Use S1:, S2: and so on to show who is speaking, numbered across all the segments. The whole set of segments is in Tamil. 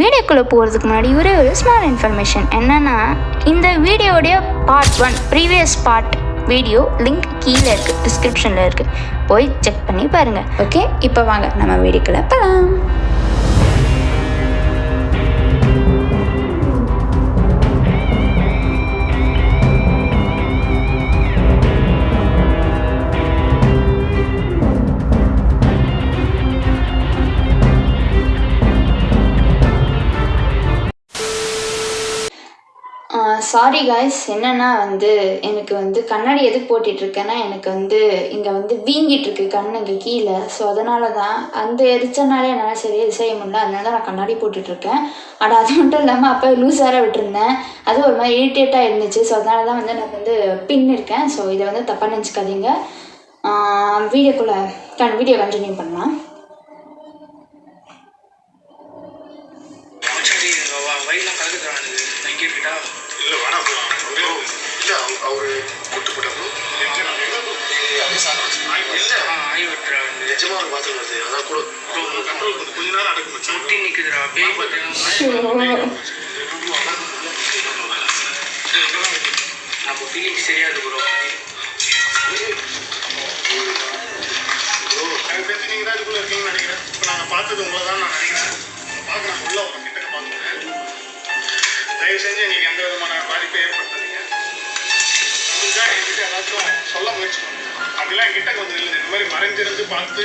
S1: வீடியோக்குள்ளே போகிறதுக்கு முன்னாடி ஒரு ஸ்மால் இன்ஃபர்மேஷன் என்னென்னா, இந்த வீடியோடைய part 1 previous part video link கீழே இருக்குது, டிஸ்கிரிப்ஷனில் இருக்குது, போய் செக் பண்ணி பாருங்கள். ஓகே, இப்போ வாங்க நம்ம வீடியோக்குள்ளே போகலாம். சாரி காய்ஸ், என்னென்னா எனக்கு கண்ணாடி எதுக்கு போட்டுட்ருக்கேன்னா, எனக்கு இங்கே வீங்கிட்டுருக்கு கண்ணுக்கு கீழே. ஸோ அதனால தான் அந்த எரிச்சனாலே என்னால் சரியாக செய்ய முடியல. அதனால தான் நான் கண்ணாடி போட்டுட்ருக்கேன். ஆனால் அது மட்டும் இல்லாமல் அப்போ லூஸாக விட்டுருந்தேன், அது ஒரு மாதிரி இரிட்டேட்டாக இருந்துச்சு. ஸோ அதனால தான் நான் பின் இருக்கேன். ஸோ இதை தப்பாக நினச்சிக்காதீங்க. வீடியோ கண்டினியூ பண்ணலாம்.
S2: இல்லை வேணாம் இல்லை அவர் கூட்டு போட்டாலும் நிஜமாக பார்த்து வருது. அதான் கூட கண்ட்ரோல் கொஞ்ச நேரம் அடக்கு முட்டி நிற்குதுடா. நம்ம ஃபீலிங் சரியாது ப்ரோ. எனக்கு தெரிஞ்சு நீங்கள் தான் இதுக்குள்ளே இருக்கீங்கன்னு நினைக்கிறேன். இப்போ நாங்கள் பார்த்தது உங்களை தான் நான் நினைக்கிறேன். பார்க்குறேன் உள்ள உங்கள் கிட்டக்க பார்த்துக்கிறேன். தயவு செஞ்சு எங்களுக்கு எந்த விதமான பாதிப்பை ஏற்படுத்தாதீங்க. முடிஞ்சால் என்கிட்ட ஏதாச்சும் சொல்ல முயற்சி பண்ணுங்க. அப்படிலாம் என்கிட்ட கொஞ்சம் இல்லை, இந்த மாதிரி மறைஞ்சிருந்து பார்த்து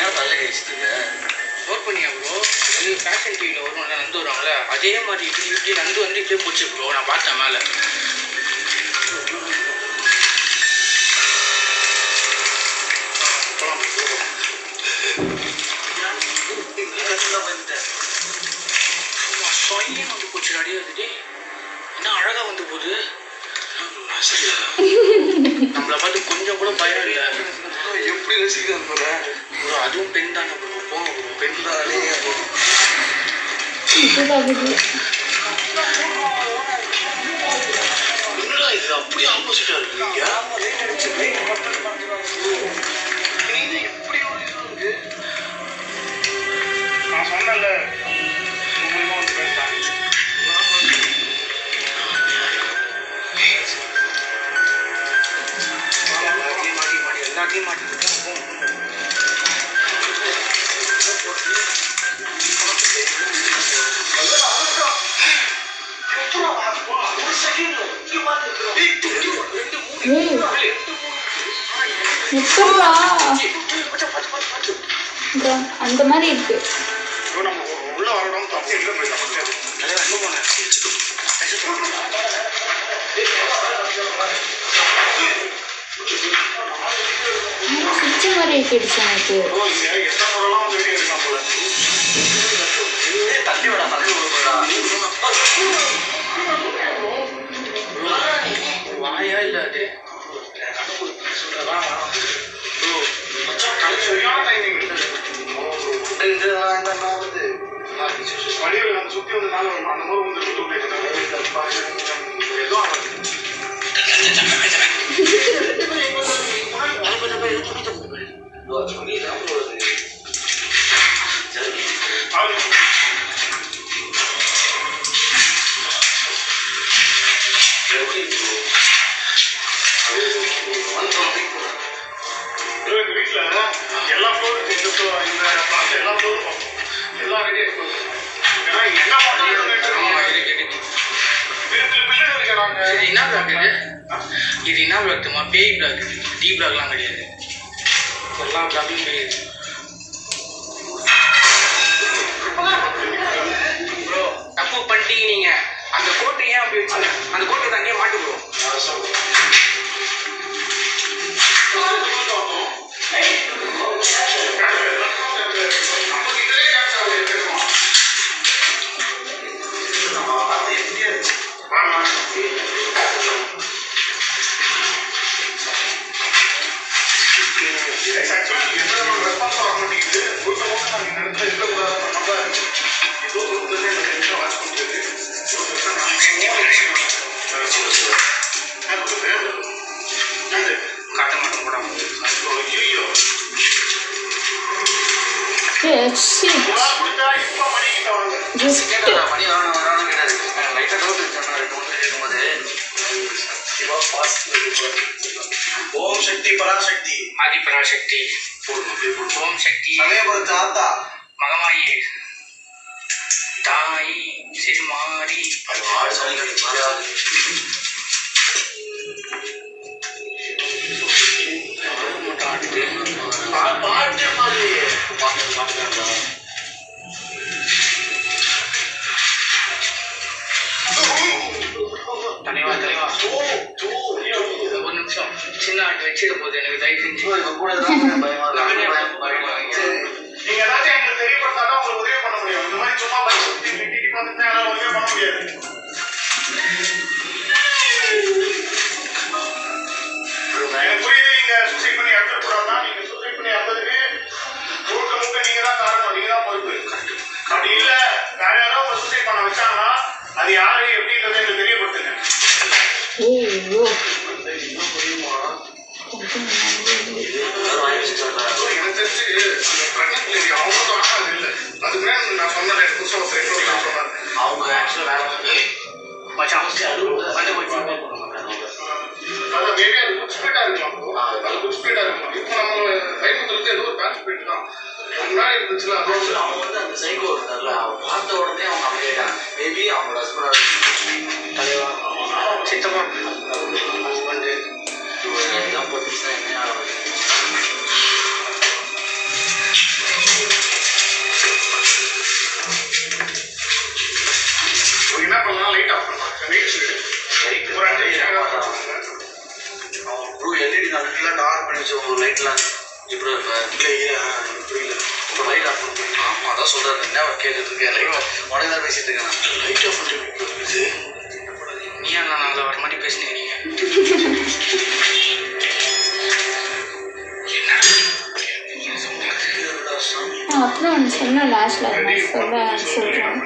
S2: ஏன் நல்ல கேசிட்டு நோட் பண்ணியா ப்ரோ. ஃபேஷன் டிவியில் வருவாங்க நந்து வருவாங்களே, அதே மாதிரி இப்படி நந்து இப்படியே போச்சு ப்ரோ. நான் பார்த்தேன் மேலே. போச்சு அடியே வந்துட்டு என்ன அழகா போகுது. நம்மளை பார்த்து கொஞ்சம் கூட பயம் இல்லை. எப்படி ரசிக்கிறது ப்ரோ? அதுவும் பெண் தானே ப்ரோ. போங்க ப்ரோ, பெண் தானே. என்னடா இது அப்படியே ஆப்போசிட்டா இருக்கு. எப்படி இருக்கு? நான் சொன்னேன்ல எல்லாத்தையும் மாட்டிட்டு
S1: அந்த மாதிரி இருக்கு.
S2: உள்ள வரணும்
S1: சுச்சி மாதிரி கேட்டுச்சு எனக்கு.
S2: வாயா இல்லாது சுத்தி வந்து அந்த மாதிரி ஏதோ வீட்டுல எல்லா ஃப்ளோரும் இந்த பிளாட் எல்லா ஃப்ளோரும் எல்லாம் ரெடி ஆயிடுச்சு. ஏன்னா என்ன பண்ணாலும் என்ன பிளாக் இது என்ன பிளாக்மா? பேய் பிளாக். டி பிளாக்லாம் கிடையாது. எல்லா பிளாக்லையும் கிடையாது ப்ரோ. தப்பு பண்ணிட்டீங்க நீங்க. அந்த கோட்டை ஏன் அப்படி வச்சுங்க? அந்த கோட்டை தண்ணியே மாட்டு ப்ரோ.
S1: Shit. gift.
S3: ஓம் சக்தி பராசக்தி
S4: ஆதி பராசக்தி ஓம் சக்தி
S3: தாத்தா
S4: மகமாயி தாய் சிறுமாரி
S3: பாட்டு மாதிரி
S4: தலைவா தலைவா ஒரு நிமிஷம் சின்ன ஆட்டு வச்சிட போகுது எனக்கு தயவு செஞ்சு
S2: நீங்க ஏதாச்சும் எங்களுக்கு தெரியப்படுத்தாதான் உங்களுக்கு உதவி பண்ண முடியும். இந்த மாதிரி சும்மா பைக் சுத்தி கிட்டி பார்த்துட்டு என்னால உதவி பண்ண முடியாது. எனக்கு புரியுது, நீங்க சூசைட் பண்ணி இறந்துடக்கூடாதுதான். நீங்க சூசைட் பண்ணி இறந்ததுக்கு முழுக்க முழுக்க நீங்க தான் காரணம், நீங்க தான் பொறுப்பு. அப்படி இல்ல வேற யாரோ உங்களை சூசைட் பண்ண வச்சாங்கன்னா அது யாரு எப்படின்றத எங்களுக்கு தெரியப்படுத்துங்க.
S1: ஐயோ
S2: எனக்கு தெரிஞ்சு பிரெக்னன்ட் லேடி அவங்க தான் அது இல்லை. அதுக்கு நான் சொன்னேன், புதுசாக ஒரு ஃப்ரெண்ட் நான் சொன்னேன்.
S3: அவங்க ஆக்சுவலாக வேற வந்து
S4: மச்சான்
S2: அதான் மேபி அது குட் ஸ்பீடா இருக்கலாம். அது குட் ஸ்பீடா இருக்கலாம். இப்போ நம்ம ரைட் ஏதோ ஒரு பேக் ஸ்பீட் தான் முன்னாடி இருந்துச்சுல.
S3: அவங்க வந்து அந்த சைக்கோ இருந்தார்ல, அவங்க பார்த்த உடனே அவங்க அமைதியாயிட்டாங்க. மேபி அவங்களோட ஹஸ்பண்ட்
S4: தலைவா சித்தப்பா ஹஸ்பண்டு
S3: இதான் போட்டுச்சுன்னா என்ன
S2: என்ன பண்ணலாம், லைட் ஆஃப் பண்ணலாம். ஒரு 5 நிமிஷம்
S3: அவன் ப்ளூ எல்இடி நல்லா ஆன் பண்ணி வச்சு ஒரு லைட்லாம் இப்படி இப்படி இல்லை இப்போ லைட் ஆஃப் பண்ணி. ஆமாம் அதான் சொல்கிறேன், என்ன கேட்டுட்டு இருக்கேன். லைட் உடனே தான் பேசிட்டு இருக்கேன். லைட் ஆஃப் பண்ணிட்டு
S4: நீ ஏன் நாங்கள் வர மாதிரி பேசுனீங்க நீங்க
S1: அப்புறம் ஒன்று சொன்னேன் லாஸ்ட்ல சொல்கிறேன்.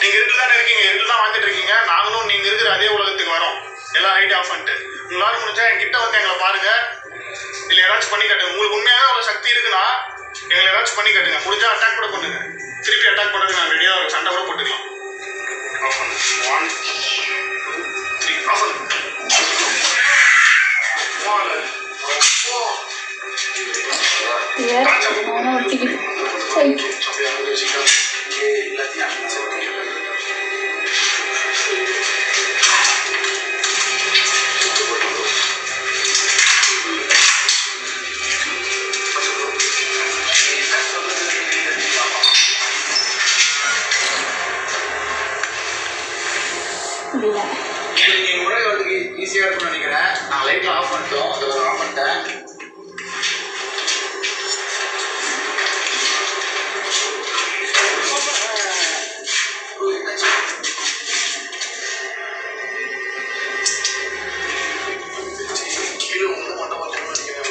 S2: நீங்க இருட்டில் தானே இருக்கீங்க, இருட்டில் தான் வாழ்ந்துட்டு இருக்கீங்க. நாங்களும் நீங்க இருக்கிற அதே உலகத்துக்கு வரோம். எல்லாம் லைட் ஆஃப் பண்ணிட்டு உங்களால முடிஞ்சா என்கிட்ட வந்து எங்களை பாருங்க, இல்லை ஏதாச்சும் பண்ணி காட்டுங்க. உங்களுக்கு உண்மையாகவே அவ்வளோ சக்தி இருக்குன்னா எங்களை ஏதாச்சும் பண்ணி காட்டுங்க. முடிஞ்சா அட்டாக் கூட பண்ணுங்க. திருப்பி அட்டாக் பண்ணுறது நான் ரெடியாக ஒரு சண்டை கூட போட்டுக்கலாம். ஆஃப் பண்ணு. 1 2 3 ஆஃப் பண்ணு.
S1: ஒட்டிக்கிட்டு சரி இல்லை
S3: நீங்கள் முறை வரதுக்கு ஈஸியாக இருக்கும்னு நினைக்கிறேன். நான் லைட்டில் ஆஃப் பண்ணிட்டோம், அதில் ஆஃப் பண்ணிட்டேன். கீழே ஒன்று மட்டும் நினைக்கிறேன்.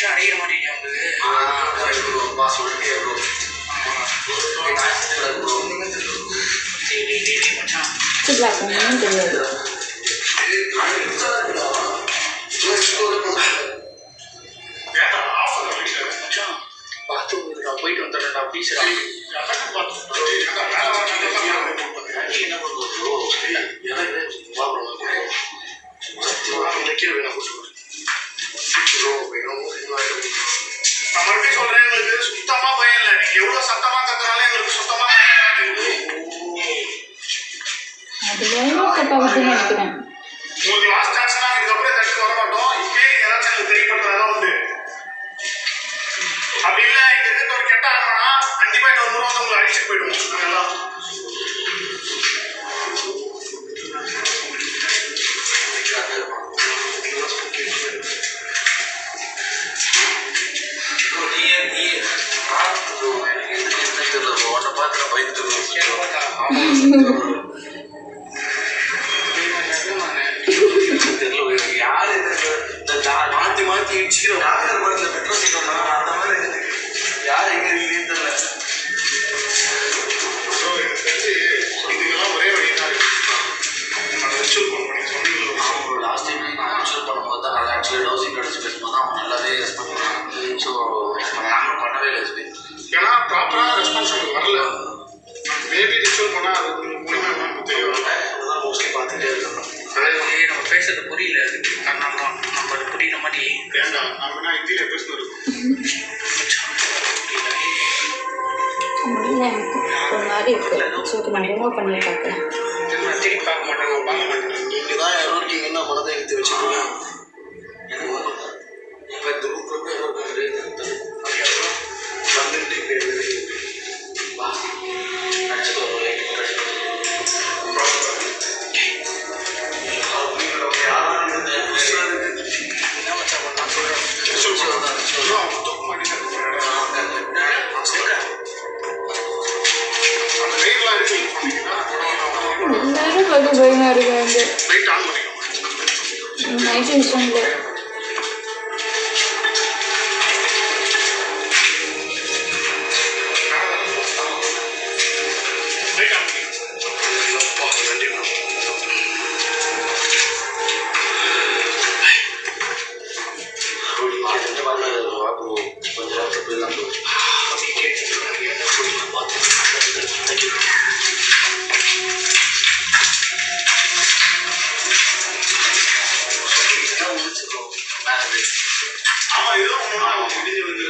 S4: அடையிற மாட்டேங்க
S1: ஒன்றும் தெரியாது.
S4: பார்த்து டீச்சர்
S2: அதான் பார்த்து வேலை வாங்க
S3: என்ன பண்ணுவோம் எனக்கு இன்னைக்கே வேணும்
S2: நான் மறுபடியும் சொல்றேன், எங்களுக்கு சுத்தமா பயம் இல்லை. நீங்க எவ்வளவு சத்தமா கத்துனாலும் எங்களுக்கு சுத்தமா
S1: அது எவ்வளோ தப்பாகுதுன்னு நினைக்கிறேன்.
S2: உங்களுக்கு லாஸ்ட் சான்ஸ்னா இதுக்கப்புறம் தட்டி வர மாட்டோம். இப்பயே நீங்க ஏதாச்சும் எனக்கு தெரியப்படுறதெல்லாம் உண்டு. அப்படி இல்லை, இங்க இருக்கிற ஒரு கெட்ட ஆகணும்னா கண்டிப்பா இன்னொரு முறை வந்து உங்களை அழிச்சுட்டு போயிடுவோம் நாங்கெல்லாம்.
S3: மாத்தி மாத்தி இடிச்சுக்கிற மெட்ரோ சீட் அந்த மாதிரி யார் எங்க இருக்கீங்கன்னு தெரியல.
S2: எனக்கு தெரிஞ்சு இதுக்கெல்லாம் ஒரே வழிதான் இருக்கு. ரிச்சுவல் பண்ணி சொன்னீங்க.
S3: லாஸ்ட் டைம் நான் ரிச்சுவல் பண்ணும்போது தான் அது ஆக்சுவலி டவுசிங் அடிச்சு பேசும்போது தான் அவன் நல்லாவே ரெஸ்பாண்ட் பண்ணான். ஸோ நாங்கள் பண்ணவே இல்லை.
S2: ஏன்னா ப்ராப்பரான ரெஸ்பான்ஸ் எனக்கு வரல. மேபி ரிச்சுவல் பண்ணால் அது மூலியமாக என்னன்னு தெரியும்.
S3: அதுதான் மோஸ்ட்லி பார்த்துட்டே இருக்கணும்.
S4: அதாவது நம்ம பேசுறது புரியல, அதுக்கு காரணம் தான் நம்ம அது புரியுற மாதிரி
S2: வேண்டாம். நம்ம என்ன ஹிந்தியில் பேசுனது
S1: முடியல, எனக்கு ஒரு மாதிரி இருக்குது. ஸோ நான் ரிமூவ் பண்ணி பார்க்குறேன்.
S4: நான் திருப்பி பார்க்க மாட்டேன், நான் பார்க்க மாட்டேன்.
S3: நீங்கள் தான் யாரோ இருக்கீங்கன்னா மனதை எடுத்து வச்சுக்கோங்க. எனக்கு இப்போ இந்த ரூம் வந்துட்டு வா நடிச்சுட்டு வரும்.
S2: அந்த லைட்லாம் இருக்கு சொன்னீங்கன்னா
S1: எல்லாரும் பார்க்க பயமாக இருக்காங்க.
S2: லைட் ஆன் பண்ணிக்கோங்க.
S1: நைட்டு விஷயம்ல
S2: லைட் ஆன் பண்ணிக்கோங்க.
S3: கொஞ்ச நேரத்தில் போயிடலாம்.
S2: ஆமா, இதுதான் ஒன்றுனா முடிஞ்சு வந்து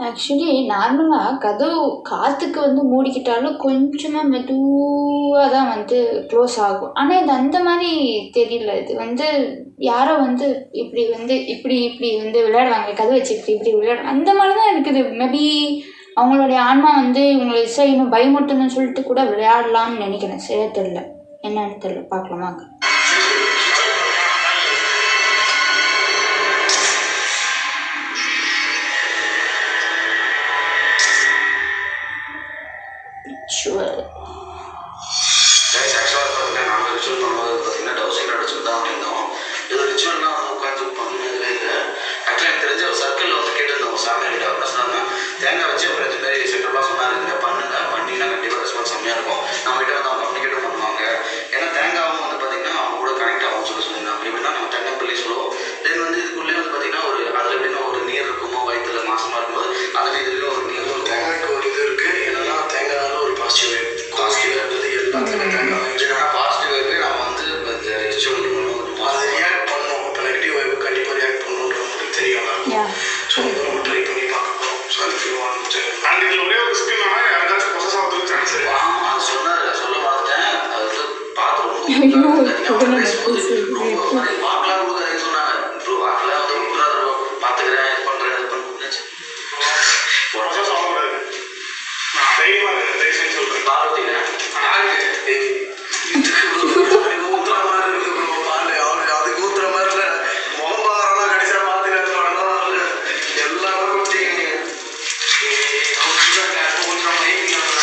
S1: ஆக்சுவலி நார்மலாக கதவு காற்றுக்கு வந்து மூடிக்கிட்டாலும் கொஞ்சமாக மெதுவாக தான் வந்து க்ளோஸ் ஆகும். ஆனால் இது அந்த மாதிரி தெரியல. இது வந்து யாரோ வந்து இப்படி வந்து இப்படி இப்படி வந்து விளையாடுவாங்க, கதவு வச்சு இப்படி இப்படி விளையாடுவாங்க, அந்த மாதிரி தான் இருக்குது. மேபி அவங்களுடைய ஆன்மா வந்து இவங்களை இன்னும் பயமுறுத்தணும்னு சொல்லிட்டு கூட விளையாடலாம்னு நினைக்கிறேன். சரியா தெரியல, என்னன்னு தெரியல, பார்க்கலாமாங்க. ஷுவர்.
S3: ஆக்சுவலாக பார்த்தீங்கன்னா நாங்கள் ரிச்சுவல் பண்ணும்போது பார்த்தீங்கன்னா டவுசிங் அடிச்சுட்டு தான் இருந்தோம். ஏதோ ரிச்சுவல்லாம் வந்து உட்காந்து பண்ணவே இல்லை. ஆக்சுவலாக எனக்கு தெரிஞ்ச ஒரு சர்க்கிளில் வந்து கேட்டிருந்தோம் சாமியார்கிட்ட. என்ன சொன்னாங்க, தேங்காய் வச்சு அப்புறம் இது மாதிரி செட்டப்லாம் சொன்னாங்க, இந்த பண்ணுங்க, பண்ணிங்கன்னா கண்டிப்பாக ரெஸ்பான்ஸ் செம்மையாக இருக்கும். நம்மகிட்ட வந்து அவங்க கம்யூனிகேட்டும் பண்ணுவாங்க. ஏன்னா தேங்காவும் வந்து பார்த்தீங்கன்னா அவங்க கூட கனெக்ட் ஆகும் சொல்லியிருந்தாங்க. எப்படின்னா நம்ம தேங்காய் பிள்ளை சொல்லுவோம். தென் வந்து இதுக்குள்ளே வந்து பார்த்தீங்கன்னா ஒரு அதில் எப்படின்னா ஒரு நீர் இருக்குமோ, வயிற்றுல மாசமாக இருக்கும்போது அதில் இதுலேயும் ஒரு நீர், ஒரு தேங்காய்க்கு ஒரு இது இருக்குது. என்னன்னா தேங்காயில் ஒரு பாசிட்டிவ் இருக்குது எல்லாத்துக்குமே. தேங்காய் என்னன்னா பாசிட்டிவ் வைப்பு நம்ம வந்து இந்த ரிச்சுவல் அது ரியாக்ட் பண்ணணும். இப்போ நெகட்டிவ் வைப்பு கண்டிப்பாக ரியாக்ட் பண்ணணுன்றது உங்களுக்கு தெரியும். ஸோ வந்து நம்ம ட்ரை பண்ணி பார்க்க போகிறோம். ஸோ அதுக்கு வந்துட்டு
S2: அண்ட் இதில் ஒரே ஒரு ஸ்கின் ஆனால் யாருக்காச்சும் ப்ரொசஸ் ஆகிறதுக்கு சான்ஸ் இருக்கு.
S3: ஆமாம், அது சொன்னார், சொல்ல மாட்டேன். அது வந்து பார்த்து வாக்கெலாம் கொடுக்காதீங்க சொன்னாங்க. ப்ரூ வாக்கெலாம் வந்து கொடுக்குறாரு, பார்த்துக்கிறேன், இது பண்ணுறேன், இது பண்ணுறேன்.
S2: ப்ரொசஸ் ஆகக்கூடாது. நான் தைரியமாக இருக்கேன், தயவு செஞ்சு சொல்கிறேன்.
S3: பார்வதிங்க ஊத்துற மாதிரி இருக்குது ப்ரோ. பால் அதுக்கு ஊத்துற மாதிரி இல்லை, முகம் பார்க்குறோம்னா கடைசியாக பார்த்துக்கிறேன். எல்லாரும் ஊற்றிங்க ஊற்றுற மாதிரி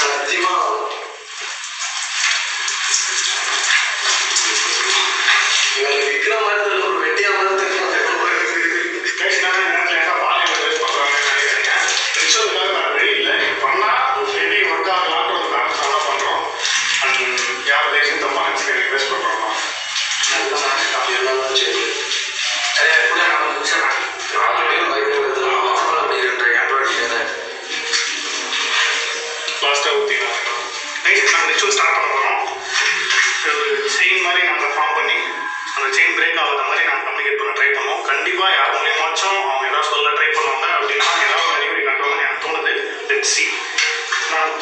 S3: சத்தியமா இவங்க விற்கிற மாதிரி தெரியல, ஒரு வெட்டியா மாதிரி தெரியல.
S2: பேசினா நேரத்தில் ஏன்னா பாலியல் வேஸ்ட் பண்ணுறாங்கன்னு நினைக்கிறீங்க. ரிச்சுவலுக்காக வேறு வழி இல்லை. பண்ணால் மேபி ஒர்க் ஆகலான்ற ஒரு காரணத்தால் தான் பண்ணுறோம். அண்ட் யார் தேசம் தப்பாக நினச்சி ரிக்வெஸ்ட் பண்ணுறோம்.
S3: அப்படி எல்லாம் சரி சரியா கூட நம்ம முடிச்சிடலாம். அப்படி 2 ஆண்ட்ராய்டு
S2: லாஸ்ட்டாக ஊற்றிக்கலாம். நைட் நாங்கள் ரிச்சுவல் ஸ்டார்ட் பண்ண போகிறோம். ஒரு செயின் மாதிரி நாங்கள் ஃபார்ம் பண்ணி அந்த செயின் பிரேக் ஆகாத மாதிரி நாங்கள் கம்யூனிகேட் பண்ண ட்ரை பண்ணோம். கண்டிப்பாக யார் மூலியமாச்சும் அவங்க ஏதாவது சொல்ல ட்ரை பண்ணுவாங்க அப்படின்னா ஏதாவது அறிவுரை கண்டுவாங்கன்னு எனக்கு தோணுது. Let's see. நான்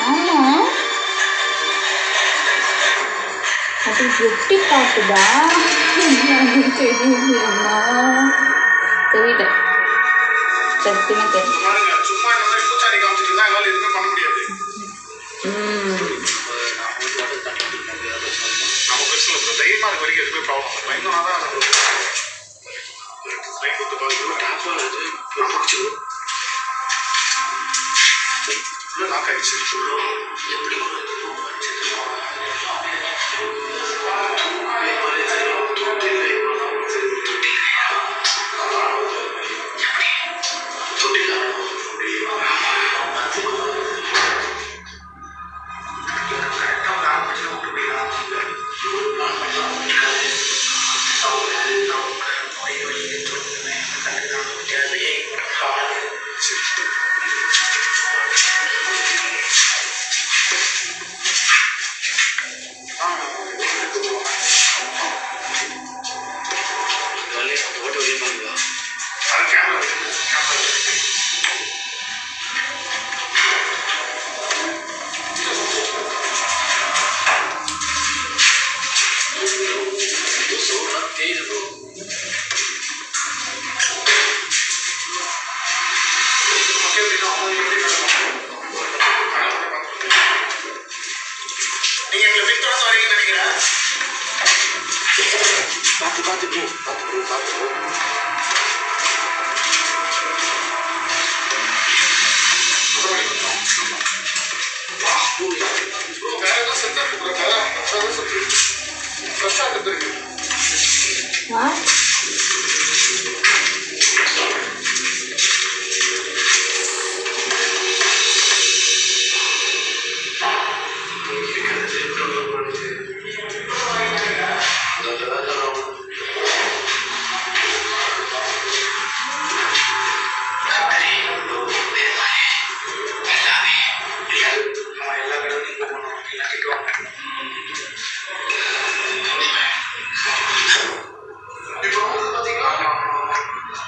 S1: ஆமா அது எப்படி காட்டுதா தெரியலையம்மா தெரியல சத்தியமா தெரியல
S2: சும்மா இந்த மாதிரி பூச்சாடி காமிச்சிட்டு இருந்தா எங்களால் எதுவுமே பண்ண முடியாது. நம்ம பிரச்சனை இல்லை, தைரியமா அது வரைக்கும் எதுவுமே ப்ராப்ளம் இல்லை. பயங்கரமாக தான் லைஃப் வந்து பார்த்து ட்ரான்ஸ்ஃபர் அது பிடிச்சிடும் இல்லை லாக் ஆகிடுச்சு. எப்படி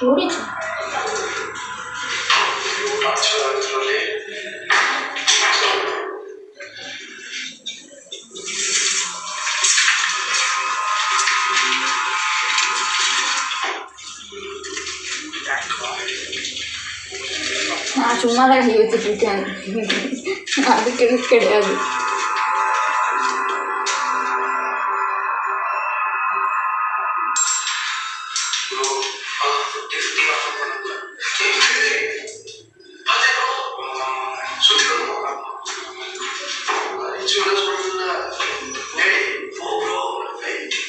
S1: ஓடிச்சு நான் சும்மா தான் கை வச்சுட்டு இருக்கேன் அதுக்கு எதுவும் கிடையாது
S3: Hey, bro, hey.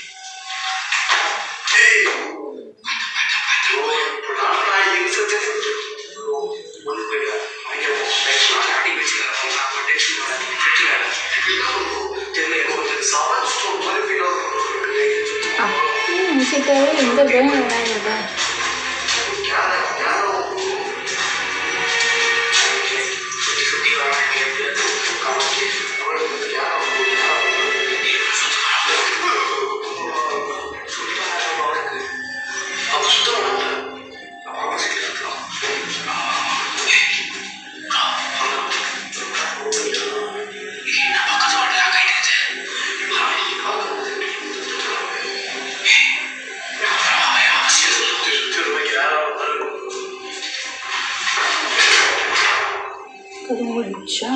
S1: நினச்சிட்டாவே எந்த பயம் வராதுல்ல. கரும்புச்சா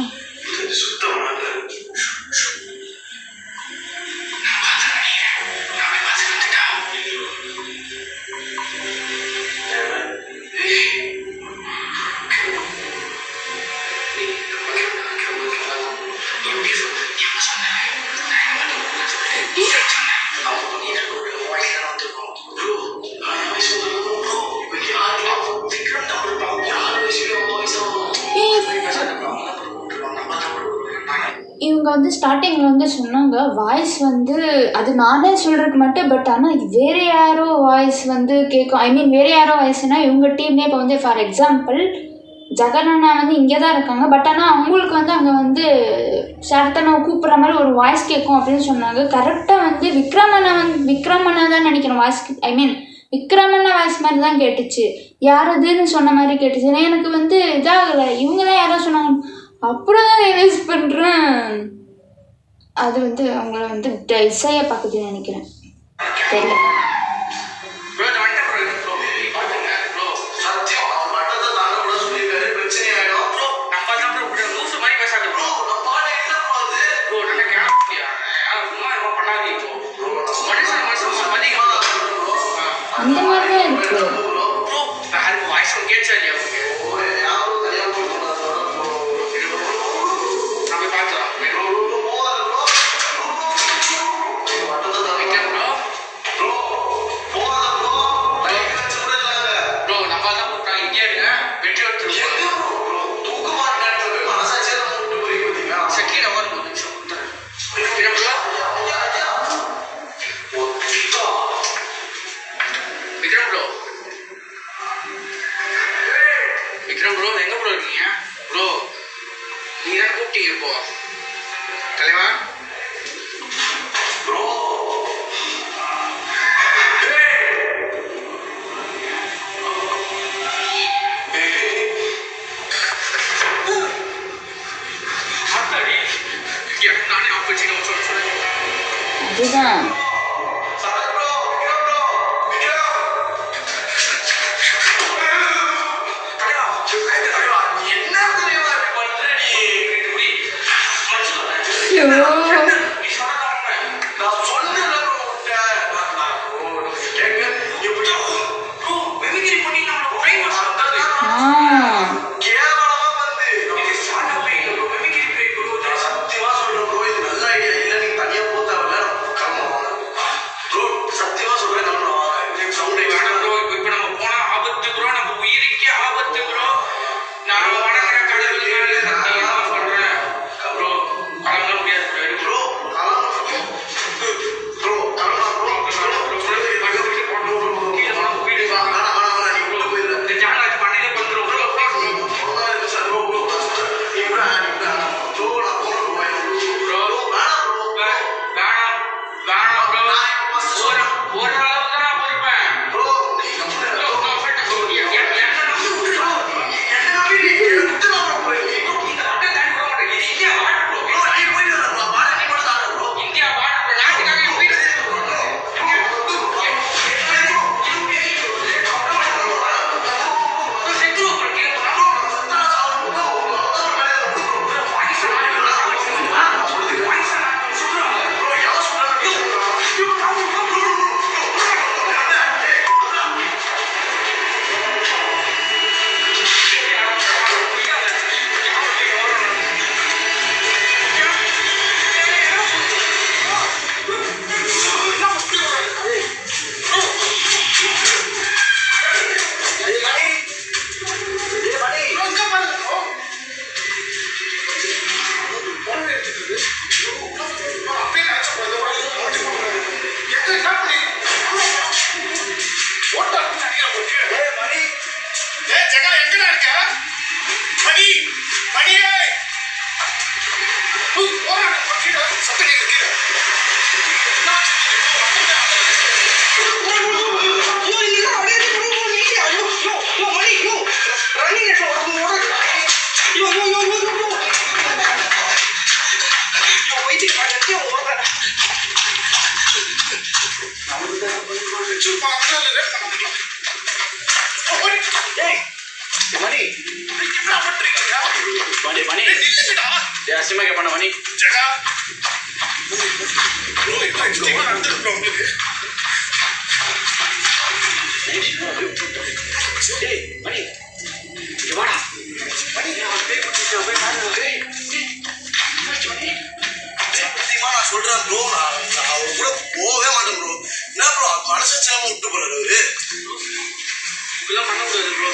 S1: இவங்க வந்து ஸ்டார்டிங்கில் வந்து சொன்னாங்க வாய்ஸ் வந்து அது நானே சொல்கிறதுக்கு மட்டும், பட் ஆனால் வேறு யாரோ வாய்ஸ் வந்து கேட்கும். ஐ மீன் வேறு யாரோ வாய்ஸ்னால் இவங்க டீம்லேயே இப்போ வந்து ஃபார் எக்ஸாம்பிள் ஜெகனண்ணா வந்து இங்கே தான் இருக்காங்க, பட் ஆனால் அவங்களுக்கு வந்து அங்கே வந்து சரத்தனை கூப்பிட்ற மாதிரி ஒரு வாய்ஸ் கேட்கும் அப்படின்னு சொன்னாங்க. கரெக்டாக வந்து விக்ரமண்ணா தான் நினைக்கிறேன் வாய்ஸ், ஐ மீன் விக்ரமண்ணா வாய்ஸ் மாதிரி தான் கேட்டுச்சு. யார் அதுன்னு சொன்ன மாதிரி கேட்டுச்சு. எனக்கு வந்து இதாகலை, இவங்க தான் யாரோ சொன்னாங்க. அப்புறம் தான் ரியலைஸ் பண்ணுறேன் அது வந்து அவங்கள வந்து இசையை பார்க்குதுன்னு நினைக்கிறேன், தெரியல. அந்த மாதிரி தான் இருக்கு.
S2: சும்மா அவனால ரேப் பண்ண முடியல.
S3: ஏய் மணி
S2: என்ன பண்றீங்க?
S3: மணி மணி
S2: இல்லடா.
S3: அசிமா கேட்பான மணி
S2: ஜெகா ப்ரோ இப்போ எக்ஸ்ட்ரீமா நடந்துருக்கு ப்ரோ உங்களுக்கு.
S3: ஏய் மணி இங்க வாடா மணி நான் பேய் குடிச்சிட்டு போய் பாருங்க.
S5: சத்தியமா நான் சொல்றேன் ப்ரோ, நான் அவர் கூட போகவே மாட்டேன் ப்ரோ. என்ன ப்ரோ மனசு வச்சாம விட்டு போறாரு அவரு.
S3: இப்பெல்லாம் பண்ண முடியாது ப்ரோ.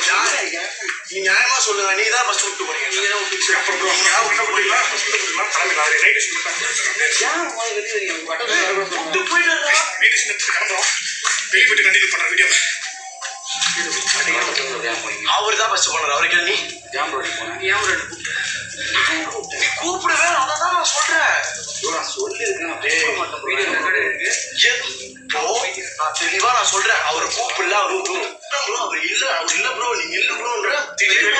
S5: நீ நியாயமா சொல்லுங்க, நீ தான் ஃபர்ஸ்ட் விட்டு போனீங்க.
S3: நீங்க தான் விட்டு
S2: அப்புறம் ப்ரோ நீங்க யாரும் என்ன பண்ணீங்களா? ஃபர்ஸ்ட் பண்ணலாம் கிளம்பி நான் ரைட் ஸ்டேஷன் போறேன்.
S3: ஏன் முதல்ல வெளியே வரீங்க? உங்க வட்டத்துல வரக்கூடாது சொல்லுங்க.
S5: விட்டு போயிடுறா.
S2: ரைட் ஸ்டேஷன் கிளம்புறோம். வெளியே போயிட்டு கண்டினியூ பண்ற வீடியோ.
S5: அவர் தான் ஃபர்ஸ்ட் பண்ணாரு. அவருக்கு நீ
S3: ஏன் ப்ரோ போனேன்? ஏன் ப்ரோ கூப்பிட்டேன்?
S5: நீ கூப்பிடுவே, அதான் நான் சொல்றேன்.
S3: நான் சொல்லியிருக்கேன் அப்படியே மாட்டேன் ப்ரோ. வீடியோ ரெக்கார்டு இருக்கு.
S5: ப்ரோ நான் தெளிவா நான் சொல்றேன், அவரை கூப்பிடல. அவரு ப்ரோ அவர் இல்ல ப்ரோ, நீங்க இல்ல ப்ரோன்ற திடீர்னு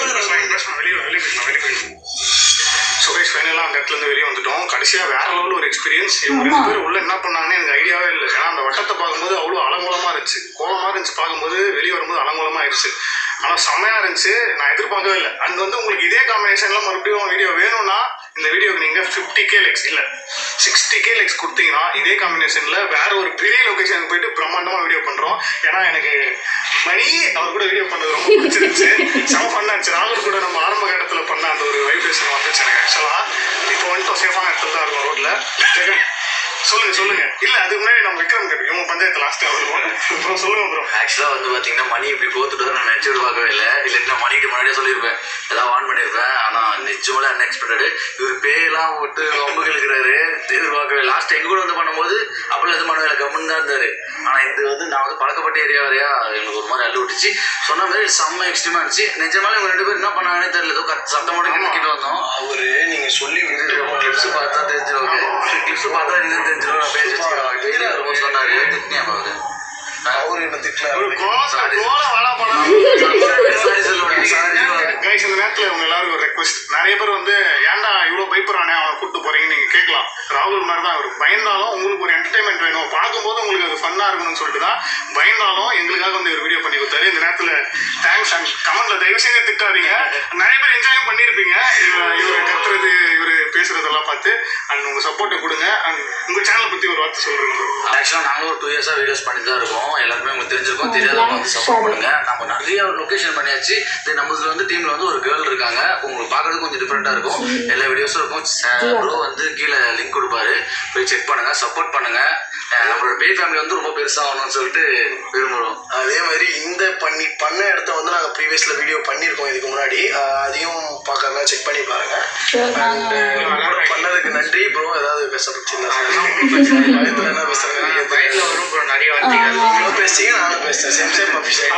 S2: வெளியே போயிடும். ஸோ கைஸ் ஃபைனலாக அந்த இடத்துல இருந்து வெளியே வந்துட்டோம். கடைசியாக வேற லெவலில் ஒரு எக்ஸ்பீரியன்ஸ். இவங்க 2 பேரும் உள்ள என்ன பண்ணாங்கன்னு எனக்கு ஐடியாவே இல்லை. ஏன்னா அந்த வட்டத்தை பார்க்கும்போது அவ்வளோ அலங்கோலமாக இருந்துச்சு, கோலமாக இருந்துச்சு. பார்க்கும்போது வெளியே வரும்போது அலங்கோலமாக ஆயிடுச்சு. ஆனால் செம்மையாக இருந்துச்சு. நான் எதிர்பார்க்கவே இல்லை. அங்கே வந்து உங்களுக்கு இதே காம்பினேஷனில் மறுபடியும் வீடியோ வேணும்னா இந்த வீடியோக்கு நீங்கள் 50K லைக்ஸ் இல்லை 60K லைக்ஸ் கொடுத்தீங்கன்னா இதே காம்பினேஷனில் வேற ஒரு பெரிய லொக்கேஷனுக்கு போயிட்டு பிரம்மாண்டமாக வீடியோ பண்ணுறோம். ஏன்னா எனக்கு மணி அவர் கூட வீடியோ பண்ணது ரொம்ப பிடிச்சிருந்துச்சு. செம ஃபன்னாக இருந்துச்சு. ராகுல் கூட நம்ம ஆரம்ப கட்டத்தில் பண்ண அந்த ஒரு வைப்ரேஷன் வந்துச்சு எனக்கு. ஆக்சுவலாக இப்போ வந்துட்டு சேஃபான இடத்துல தான் இருக்கும் ரோட்டில். சொல்லுங்க இல்ல அதுக்கு முன்னாடி நம்ம விக்ரம் கேட்டு இவங்க பஞ்சாயத்து லாஸ்ட் வருவோம். அப்புறம் சொல்லுங்க ப்ரோ.
S3: ஆக்சுவலா வந்து பாத்தீங்கன்னா மணி இப்படி கோத்துட்டு நான் நினைச்சு பார்க்கவே இல்லை. இல்லைன்னா மணிக்கு முன்னாடியே சொல்லியிருப்பேன், ஏதாவது ஆன் பண்ணியிருப்பேன். ஆனா நிச்சயமா அன்எக்ஸ்பெக்டட். இவர் பேயெல்லாம் விட்டு ரொம்ப இருக்கிறாரு, எதிர்பார்க்கவே. லாஸ்ட் எங்க கூட வந்து பண்ணும்போது அப்பெல்லாம் எதுவும் பண்ணவே இல்லை, கம்முன்னு தான் இருந்தாரு. ஆனா இது வந்து நான் வந்து பழக்கப்பட்ட ஏரியா வரையா எனக்கு ஒரு மாதிரி அள்ளு விட்டுச்சு. சொன்ன மாதிரி செம்ம எக்ஸ்ட்ரீமா இருந்துச்சு. நிஜமாலே இவங்க 2 பேரும் என்ன பண்ணாங்கன்னே தெரியல. ஏதோ சத்தமோட கிட்ட வந்தோம்.
S5: அவரு நீங்க சொல்லி
S3: கிளிப்ஸ் பார்த்தா தெரிஞ்சிருவாங்க. கிளிப்ஸ் பார்த்தா நீங்க தெரிஞ்சிடும். நான் பேசி வச்சுக்கலாம். வெளியே வரும்போது சொன்னாரு திட்டியா அவரு.
S5: அவரு என்ன திட்டல.
S2: கைஸ் இந்த நேரத்தில் உங்க எல்லாருக்கும் ஒரு ரெக்வஸ்ட். நிறைய பேர் வந்து ஏன்டா இவ்வளோ பயப்படுறானே அவனை கூப்பிட்டு போறீங்கன்னு நீங்க கேட்கலாம். ராகுல் மாதிரி தான் அவர். பயந்தாலும் உங்களுக்கு ஒரு என்டர்டைன்மெண்ட் வேணும், பார்க்கும்போது உங்களுக்கு அது ஃபன்னா இருக்கணும்னு சொல்லிட்டு தான் பயந்தாலும் எங்களுக்காக வந்து ஒரு வீடியோ பண்ணி கொடுத்தாரு. இந்த நேரத்தில் தேங்க்ஸ். அண்ட் கமெண்ட்ல தயவு செஞ்சு திட்டாதீங்க. நிறைய பேர் என்ஜாயும் பண்ணியிருப்பீங்க இவர் கத்துறது இவர் பேசுறதெல்லாம் பார்த்து. அண்ட் உங்க சப்போர்ட்டை கொடுங்க. அண்ட் உங்க சேனலை பத்தி ஒரு வார்த்தை சொல்றீங்க.
S3: ஆக்சுவலாக நாங்களும் ஒரு 2 இயர்ஸா வீடியோஸ் பண்ணிட்டு தான் இருக்கோம். எல்லாருமே உங்களுக்கு தெரிஞ்சிருக்கோம். தெரியாதவங்க வந்து சப்போர்ட் பண்ணுங்க. நம்ம நிறைய ஒரு லொகேஷன் பண்ணியாச்சு. நம்மள வந்து டீம்ல வந்து ஒரு கேர்ள் இருக்காங்க. உங்களுக்கு பார்க்கறது கொஞ்சம் டிஃப்ரெண்டா இருக்கும். எல்லா வீடியோஸும் இருக்கும். ப்ரோ வந்து கீழே லிங்க் கொடுப்பாரு, போய் செக் பண்ணுங்க, சப்போர்ட் பண்ணுங்க. நம்மளோட பே ஃபேமிலி வந்து ரொம்ப பெருசாகணும்னு சொல்லிட்டு விரும்புகிறோம்.
S5: அதே மாதிரி இந்த பண்ண இடத்த வந்து நாங்கள் ப்ரீவியஸ்ல வீடியோ பண்ணியிருக்கோம் இதுக்கு முன்னாடி. அதையும் பார்க்கறதா செக் பண்ணி பாருங்க. பண்ணதுக்கு நன்றி ப்ரோ. ஏதாவது பேசுறதுக்கு சின்ன பயத்துல என்ன பேசுறாங்க
S4: பயத்துல வரும் ப்ரோ. நிறைய வார்த்தைகள்
S5: பேசுறீங்க, நானும் பேசுறேன். சேம் அபிஷேக்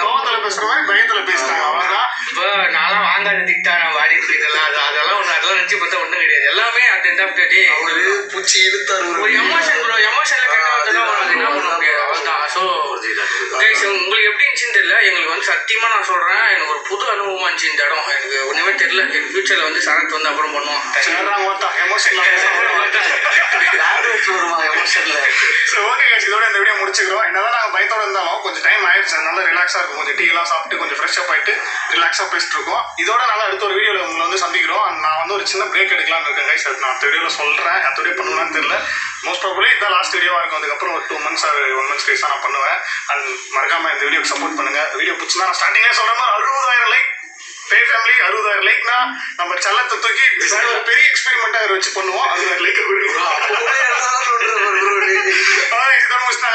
S2: கோவத்துல பேசுற மாதிரி பயத்துல பேசுறாங்க. அவர்தான்
S4: இப்போ நான்லாம் வாங்காத திட்டா நான் வாடி இதெல்லாம் அதெல்லாம் ஒன்று அதெல்லாம் நினச்சி பார்த்தா ஒன்றும் கிடையாது. எல்லாமே அட் எண்ட் ஆஃப் த டே
S5: அவரு பூச்சி இழுத்தாரு.
S4: ஒரு எமோஷன் ப்ரோ. எமோஷன்ல கேட்டால் என்ன பண்ண முடியாது. அவ்வளோதான். ஸோ உங்களுக்கு எப்படி இருந்துச்சுன்னு தெரியல. எங்களுக்கு வந்து சத்தியமாக நான் சொல்கிறேன், எனக்கு ஒரு புது அனுபவமாக இருந்துச்சு இந்த இடம். எனக்கு ஒன்றுமே தெரியல. எனக்கு ஃபியூச்சரில் வந்து சரத் வந்து அப்புறம் பண்ணுவோம்.
S2: இதோட இந்த வீடியோ முடிச்சுக்கிறோம். என்னதான் நாங்கள் பயத்தோட இருந்தாலும் கொஞ்சம் டைம் ஆயிடுச்சு. அதனால ரிலாக்ஸாக இருக்கும். கொஞ்சம் டீ எல்லாம் சாப்பிட்டு கொஞ்சம் ஃப்ரெஷ் அப் ஆயிட்டு ரிலாக்ஸாக பேசிட்டு இருக்கோம். இதோட நாங்கள் அடுத்த ஒரு வீடியோவில் உங்களை வந்து சந்திக்கிறோம். நான் வந்து ஒரு சின்ன பிரேக் எடுக்கலாம்னு இருக்கேன் கைஸ். அது நான் அடுத்த வீடியோவில் சொல்கிறேன். அடுத்த பண்ணுவேன்னு தெரியல. மோஸ்ட் ப்ராபபிலி இதான் லாஸ்ட் வீடியோவாக இருக்கும். அதுக்கப்புறம் ஒரு 2 months ஆர் 1 month கேஸாக நான் பண்ணுவேன். அண்ட் மறக்காம இந்த வீடியோக்கு சப்போர்ட் பண்ணுங்க. வீடியோ பிடிச்சிருந்தா நான் ஸ்டார்டிங்கே சொல்ற மாதிரி 60,000 லைக் பே ஃபேமிலி 60,000 லைக்னா நம்ம செல்லத்தை தூக்கி ஒரு பெரிய எக்ஸ்பெரிமெண்ட்டாக வச்சு பண்ணுவோம். 60,000 லைக் கொடுக்குறோம்.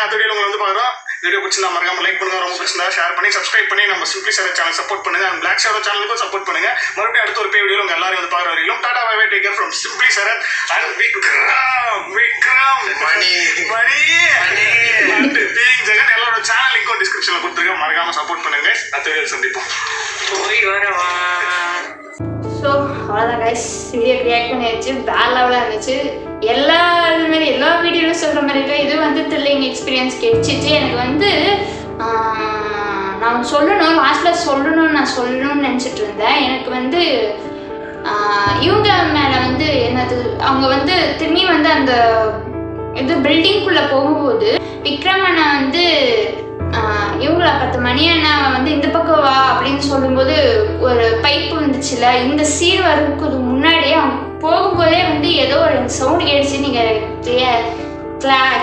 S2: அடுத்த வீடியோ உங்களை வந்து பார்க்குறோம். வீடியோ பிடிச்சிருந்தா மறக்காம லைக் பண்ணுங்க. ரொம்ப பிடிச்சிருந்தா ஷேர் பண்ணி சப்ஸ்கிரைப் பண்ணி நம்ம சிம்பிளி சார் சேனல் சப்போர்ட் பண்ணுங்க. அண்ட் பிளாக் ஷேடோ சேனலுக்கும் சப்போர்ட் பண்ணுங்க. மறுபடியும் அடுத்த ஒரு பே வீடியோ உங்க எல்லாரும் வந்து பார்க்குற வரைக்கும் tata bye bye take care from simply Sarath and Vikram Mani and being Jegan. எல்லாரோட சேனல் லிங்க்கும் டிஸ்கிரிப்ஷன்ல கொடுத்துருக்கேன். மறக்காம சப்போர்ட் பண்ணுங்க. அடுத்த வீடியோ சந்திப்போம்.
S4: போய் வரவா.
S1: ஸோ அவ்வளோதான் கைஸ், வீடியோ ரியாக்ட் பண்ணியாச்சு. வேற லெவலாக இருந்துச்சு. எல்லா வீடியோவிலும் சொல்கிற மாதிரி இல்லை, இது வந்து த்ரில்லிங் எக்ஸ்பீரியன்ஸ் கிடைச்சிச்சு எனக்கு. வந்து நான் சொல்லணும் லாஸ்ட்டில் சொல்லணும்னு நினச்சிட்டு இருந்தேன். எனக்கு வந்து இவங்க மேலே வந்து என்னது அவங்க வந்து திரும்பி வந்து அந்த இது பில்டிங்குள்ளே போகும்போது விக்ரம் அண்ணா வந்து இவங்கள 10 மணி அண்ணாவை வந்து இந்த பக்கம் வா அப்படின்னு சொல்லும்போது ஒரு பைப்பு வந்துச்சுல, இந்த சீன் வரதுக்கு முன்னாடியே அவங்க போகும்போதே வந்து ஏதோ ஒரு சவுண்டு கேட்டுச்சு. நீங்கள்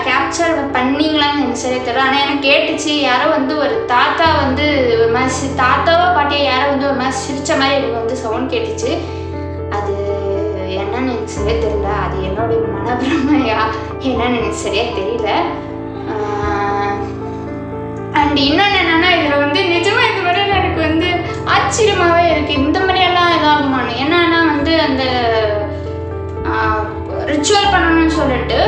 S1: கேப்சர் பண்ணீங்களான்னு எனக்கு சரியா தெரியல, ஆனால் எனக்கு கேட்டுச்சு. யாரோ வந்து ஒரு தாத்தா வந்து ஒரு மாதிரி தாத்தாவோ பாட்டியா யாரோ வந்து ஒரு மாதிரி சிரிச்ச மாதிரி எனக்கு வந்து சவுண்ட் கேட்டுச்சு. அது என்னன்னு எனக்கு சரியா தெரியல, அது என்னுடைய மனப்பிரமையா என்னன்னு எனக்கு சரியா தெரியல. அண்ட் இன்னொன்று என்னன்னா, இதில் வந்து நிஜமாக இது வரையில் எனக்கு வந்து ஆச்சரியமாகவே இருக்குது. இந்த மாதிரியெல்லாம் இதாகுமானு. என்னன்னா வந்து அந்த ரிச்சுவல் பண்ணணும்னு சொல்லிட்டு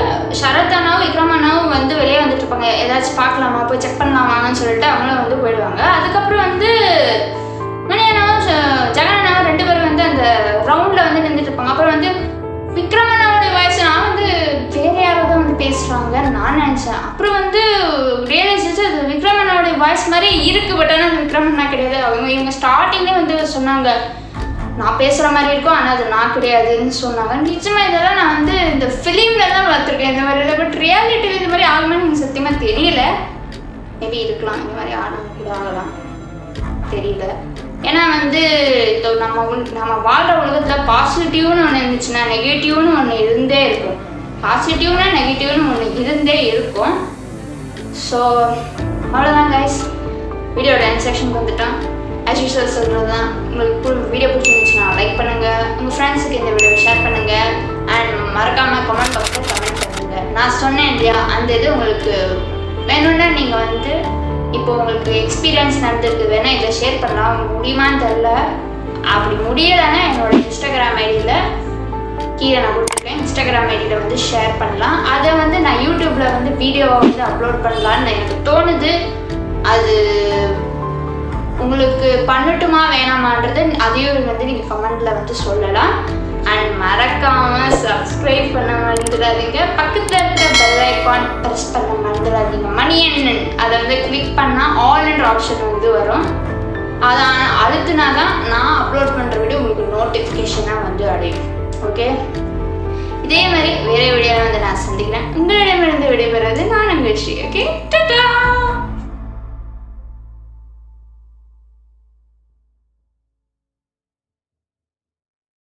S1: சரத் அண்ணாவும் விக்ரம் அண்ணாவும் வந்து வெளியே வந்துட்டு இருப்பாங்க. ஏதாச்சும் பார்க்கலாமா, போய் செக் பண்ணலாமான்னு சொல்லிட்டு அவங்களும் வந்து போயிடுவாங்க. அதுக்கப்புறம் வந்து மணி அண்ணாவும் ஜெகன் அண்ணாவும் 2 பேரும் வந்து அந்த ரவுண்டில் வந்து நின்றுட்டு இருப்பாங்க. அப்புறம் வந்து விக்ரம் அண்ணாவுடைய வாய்ஸ் நான் வந்து வேற யாரோ தான் வந்து பேசுகிறாங்கன்னு நான் நினச்சேன். அப்புறம் வந்து ரியலைஸ் அது விக்ரம் அண்ணாவுடைய வாய்ஸ் மாதிரி இருக்குது, பட் ஆனால் அது விக்ரம் அண்ணா கிடையாது. இவங்க ஸ்டார்டிங்லேயே வந்து சொன்னாங்க நான் பேசுகிற மாதிரி இருக்கும், ஆனால் அது நான் கிடையாதுன்னு சொன்னாங்க. நிச்சயமாக இதெல்லாம் நான் வந்து இந்த ஃபிலிமில் தான் பார்த்துருக்கேன் இந்த மாதிரி. பட் ரியாலிட்டியில் இந்த மாதிரி ஆகுமான்னு எனக்கு சத்தியமாக தெரியல. மேபி இருக்கலாம், இந்த மாதிரி ஆடணும் கூட ஆகலாம், தெரியல. ஏன்னா வந்து இப்போ நம்ம வாழ்கிற உலகத்தில் பாசிட்டிவ்னு ஒன்று இருந்துச்சுன்னா நெகட்டிவ்னு ஒன்று இருந்தே இருக்கும், பாசிட்டிவ்னா நெகட்டிவ்னு ஒன்று இருந்தே இருக்கும். ஸோ அவ்வளோதான் கைஸ், வீடியோட எண்ட் செக்ஷனுக்கு வந்துட்டோம். ஆஸ் யூஸ்வல் சொல்கிறது தான், உங்களுக்கு வீடியோ பிடிச்சிருந்துச்சுன்னா லைக் பண்ணுங்கள், உங்கள் ஃப்ரெண்ட்ஸுக்கு இந்த வீடியோவை ஷேர் பண்ணுங்கள், அண்ட் மறக்காமல் கமெண்ட் பாக்ஸில் கமெண்ட் பண்ணுங்கள். நான் சொன்னேன் இல்லையா, அந்த இது உங்களுக்கு வேணும்னா நீங்கள் வந்து இப்போ உங்களுக்கு எக்ஸ்பீரியன்ஸ் நடந்திருக்கு வேணால் இதை ஷேர் பண்ணலாம், முடியுமான்னு தெரில. அப்படி முடியலைன்னா என்னோடய இன்ஸ்டாகிராம் ஐடியில் கீழே நான் கொடுத்துருக்கேன், இன்ஸ்டாகிராம் ஐடியில் வந்து ஷேர் பண்ணலாம். அதை வந்து நான் யூடியூப்பில் வந்து வீடியோவை வந்து அப்லோட் பண்ணலான்னு எனக்கு தோணுது. அது உங்களுக்கு பண்ணட்டுமா வேணாமான்றது அதையும் வந்து நீங்கள் கமெண்டில் வந்து சொல்லலாம். அண்ட் மறக்காமல் சப்ஸ்கிரைப் பண்ண மறந்துடாதீங்க, பக்கத்தில் இருக்கிற பெல் ஐக்கான் ப்ரெஸ் பண்ண மறந்துடாதீங்க. மணி அண்ணன் அதை வந்து கிளிக் பண்ணால் ஆல் என்ற ஆப்ஷன் வந்து வரும், அதை அழுத்தினா தான் நான் அப்லோட் பண்ணுற வீடியோ உங்களுக்கு நோட்டிஃபிகேஷனாக வந்து அடையும். ஓகே, இதே மாதிரி வேறு வீடியோவில் வந்து நான் சந்திக்கிறேன். உங்களிடமிருந்து விடைபெறுவது நான் உங்கள் ஸ்ரீ. ஓகே, டாடா.